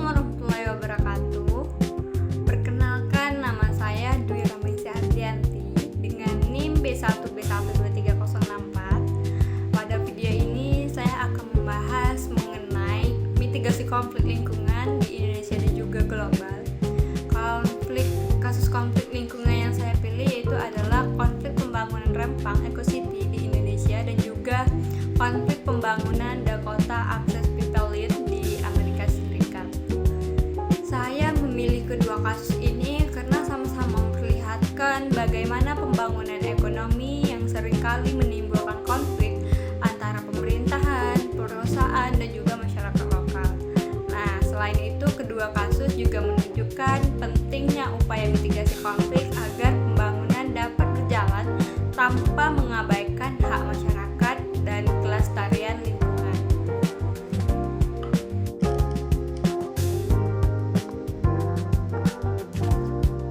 warahmatullahi wabarakatuh. Perkenalkan, nama saya Dwi Ramaisi Ardianti dengan NIM B1B12304. Pada video ini saya akan membahas mengenai mitigasi konflik lingkungan di Indonesia dan juga global. Kasus konflik lingkungan yang saya pilih yaitu adalah konflik pembangunan Rempang Eco City di Indonesia dan juga konflik pembangunan Dakota Access Pipeline di Amerika Serikat. Saya memilih kedua kasus ini karena sama-sama memperlihatkan bagaimana pembangunan ekonomi yang seringkali menimbulkan konflik antara pemerintahan, perusahaan, dan juga masyarakat lokal. Nah, selain itu, kedua kasus juga menunjukkan pentingnya upaya mitigasi konflik agar pembangunan dapat berjalan tanpa mengabaikan hak masyarakat dan kelestarian lingkungan.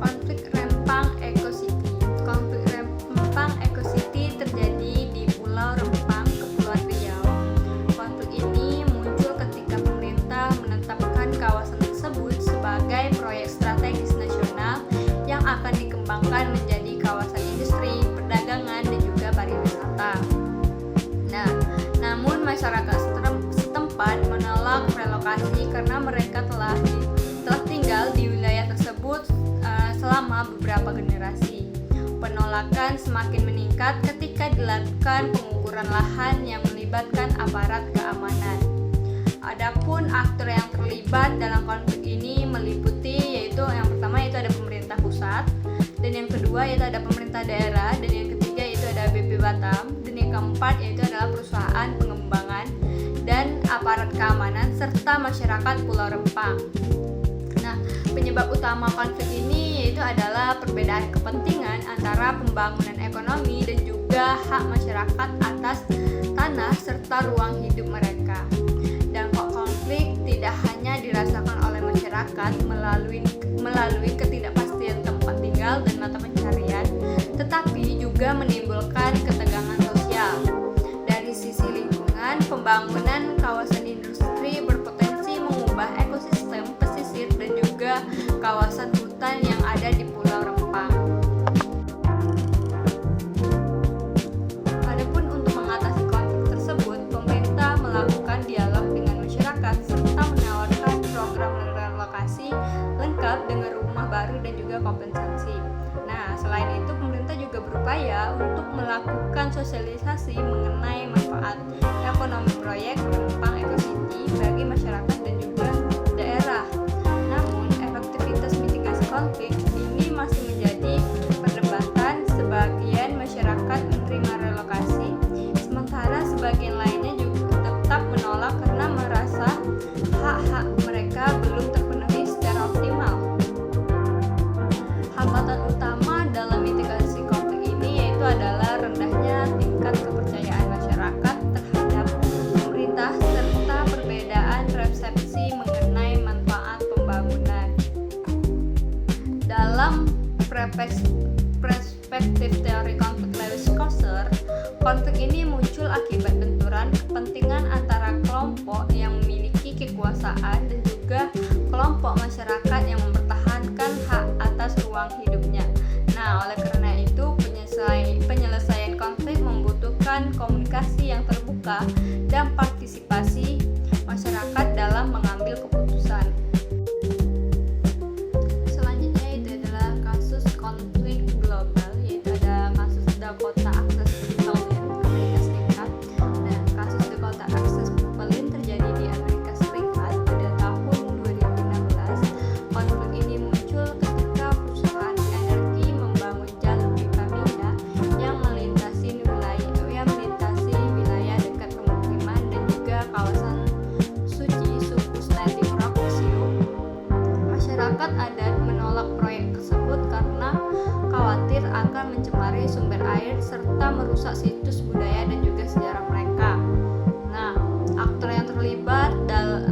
Konflik Rempang Eco City. Konflik Rempang Eco City terjadi di Pulau Rempang, Kepulauan Riau. Konflik ini muncul ketika pemerintah menetapkan kawasan tersebut sebagai proyek strategis nasional yang akan dikembangkan menjadi kawasan industri, perdagangan, dan juga pariwisata. Nah, namun masyarakat setempat menolak relokasi karena mereka telah tinggal di wilayah tersebut selama beberapa generasi. Penolakan semakin meningkat ketika dilakukan pengukuran lahan yang melibatkan aparat keamanan. Adapun aktor yang terlibat dalam konflik ini meliputi yaitu yang pertama yaitu ada pemerintah pusat, dan yang kedua yaitu ada pemerintah daerah, dan yang ketiga yaitu ada BP Batam, dan yang keempat yaitu adalah perusahaan pengembangan dan aparat keamanan serta masyarakat Pulau Rempang. Nah, penyebab utama konflik ini yaitu adalah perbedaan kepentingan antara pembangunan ekonomi dan juga hak masyarakat atas tanah serta ruang hidup mereka. Dampak konflik tidak hanya dirasakan oleh masyarakat melalui ketidakpastian tempat tinggal dan mata pencarian, tetapi juga menimbulkan ketegangan sosial. Dari sisi lingkungan, pembangunan kawasan industri berpotensi mengubah ekosistem pesisir dan juga kawasan hutan yang ada di Pulau Rempang. Adapun untuk mengatasi konflik tersebut, pemerintah melakukan dialog dengan masyarakat serta menawarkan program relokasi lengkap dengan rumah baru dan juga kompensasi. Nah, selain itu pemerintah juga berupaya untuk melakukan sosialisasi mengenai manfaat ekonomi proyek Rempang Eco City bagi masyarakat dan juga daerah. Namun, efektivitas mitigasi konflik ini masih menjadi perdebatan. Sebagian masyarakat menerima relokasi, sementara sebagian lainnya juga tetap menolak karena merasa hak-hak mereka belum terpenuhi secara optimal. Hambatan utama dalam mitigasi konflik ini yaitu adalah rendahnya tingkat kepercayaan masyarakat terhadap pemerintah serta perbedaan persepsi mengenai manfaat pembangunan. Dalam perspektif teori konflik Lewis-Coser, konflik ini muncul akibat benturan kepentingan antara kelompok yang memiliki kekuasaan dan juga kelompok masyarakat yang mempertahankan hak atas ruang hidupnya. Nah, oleh karena itu penyelesaian konflik membutuhkan komunikasi yang terbuka dan partisipasi masyarakat dalam mengambil keputusan. Selanjutnya itu adalah kasus konflik global, yaitu ada kasus Dakota Access Pipeline Amerika Serikat. Dan kasus Dakota Access Pipeline terjadi di Amerika Serikat pada tahun 2016. Konflik ini muncul ketika perusahaan energi membangun jalur pipa minyak yang melintasi wilayah dekat pemukiman dan juga kawasan suci suku Standing Rock Sioux. Masyarakat adat menolak proyek tersebut karena khawatir akan mencemari sumber air serta merusak situs budaya dan juga sejarah mereka. Nah, aktor yang terlibat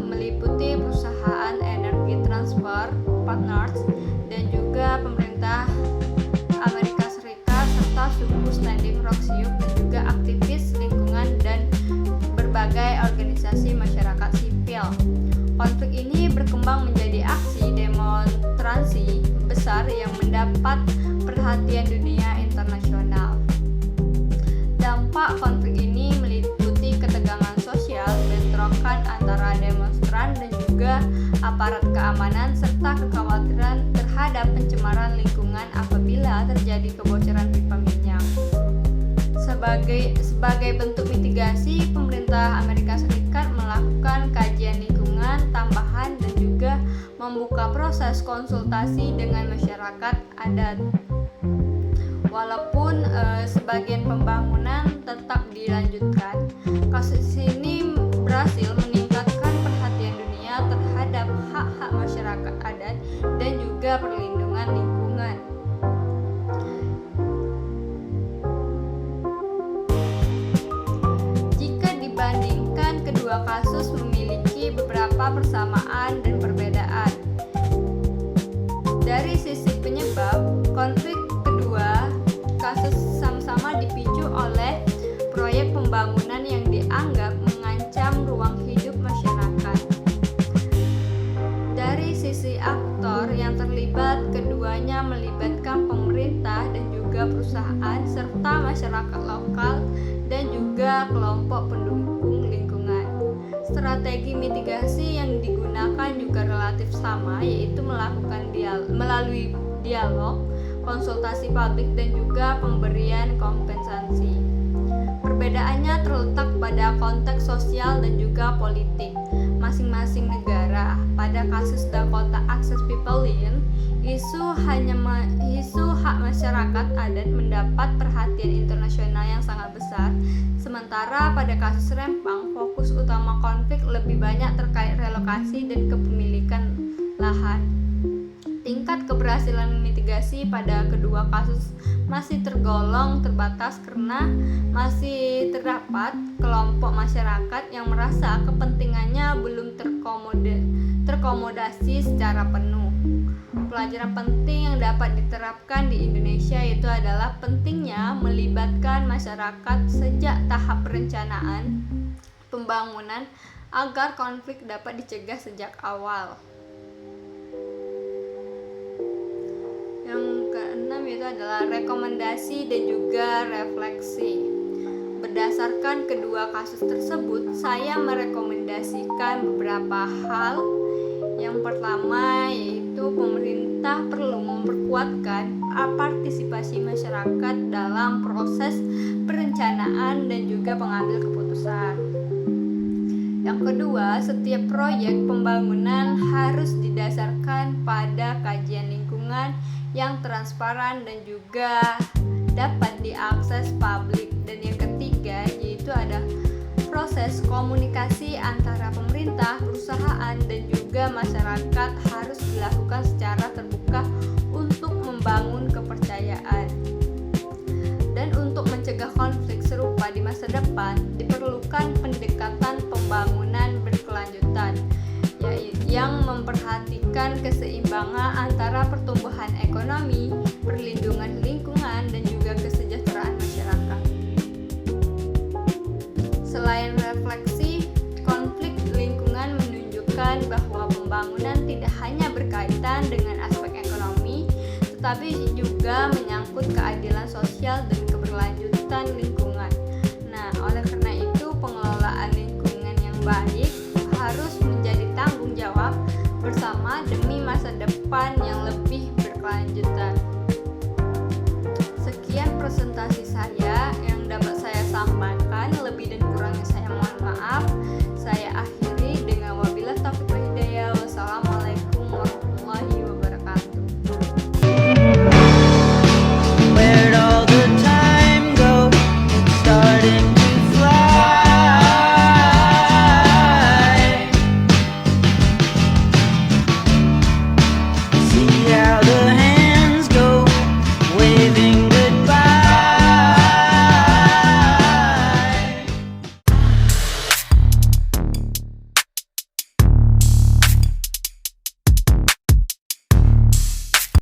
meliputi perusahaan Energy Transfer Partners dan juga pemerintah Amerika Serikat serta suku Standing Rock Sioux dan juga aktivis lingkungan dan berbagai organisasi masyarakat sipil. Konflik ini ini berkembang menjadi aksi demonstrasi besar yang mendapat perhatian dunia internasional. Dampak konflik ini meliputi ketegangan sosial, bentrokan antara demonstran dan juga aparat keamanan, serta kekhawatiran terhadap pencemaran lingkungan apabila terjadi kebocoran pipa minyak. Sebagai bentuk mitigasi, pemerintah Amerika Serikat melakukan kajian lingkungan tambahan dan juga membuka proses konsultasi dengan masyarakat adat. Walaupun sebagian pembangunan tetap dilanjutkan, kasus ini berhasil meningkatkan perhatian dunia terhadap hak-hak masyarakat adat dan juga perlindungan lingkungan. Jika dibandingkan, kedua kasus memiliki beberapa persamaan dan perbedaan. Dari sisi penyebab, konflik kedua kasus sama-sama dipicu oleh proyek pembangunan yang dianggap mengancam ruang hidup masyarakat. Dari sisi aktor yang terlibat, keduanya melibatkan pemerintah dan juga perusahaan serta masyarakat lokal dan juga kelompok pendukung lingkungan. Strategi mitigasi yang digunakan juga relatif sama, yaitu melakukan melalui dialog, konsultasi publik dan juga pemberian kompensasi. Perbedaannya terletak pada konteks sosial dan juga politik masing-masing negara. Pada kasus Dakota Access Pipeline, isu hak masyarakat adat mendapat perhatian internasional yang sangat besar. Sementara pada kasus Rempang, fokus utama konflik lebih banyak terkait relokasi dan kepemilikan lahan. Tingkat keberhasilan mitigasi pada kedua kasus masih tergolong terbatas karena masih terdapat kelompok masyarakat yang merasa kepentingannya belum terkomodasi secara penuh. Pelajaran penting yang dapat diterapkan di Indonesia itu adalah pentingnya melibatkan masyarakat sejak tahap perencanaan pembangunan agar konflik dapat dicegah sejak awal. Yang keenam itu adalah rekomendasi dan juga refleksi. Berdasarkan kedua kasus tersebut, saya merekomendasikan beberapa hal. Yang pertama yaitu pemerintah perlu memperkuatkan partisipasi masyarakat dalam proses perencanaan dan juga pengambil keputusan. Yang kedua, setiap proyek pembangunan harus didasarkan pada kajian lingkungan yang transparan dan juga dapat diakses publik. Dan yang ketiga yaitu ada proses komunikasi antara pemerintah, perusahaan dan juga masyarakat harus dilakukan secara terbuka untuk membangun kepercayaan. Dan untuk mencegah konflik serupa di masa depan, diperlukan pendekatan pembangunan berkelanjutan yang memperhatikan keseimbangan antara pertumbuhan ekonomi, perlindungan lingkungan, dan juga kesejahteraan masyarakat. Selain refleksi, konflik lingkungan menunjukkan bahwa pembangunan tidak hanya berkaitan dengan aspek ekonomi, tetapi juga menyangkut keadilan sosial dan keberlanjutan lingkungan. Nah, oleh karena itu pengelolaan lingkungan yang baik harus menjadi tanggung jawab bersama demi masa depan yang lebih berkelanjutan.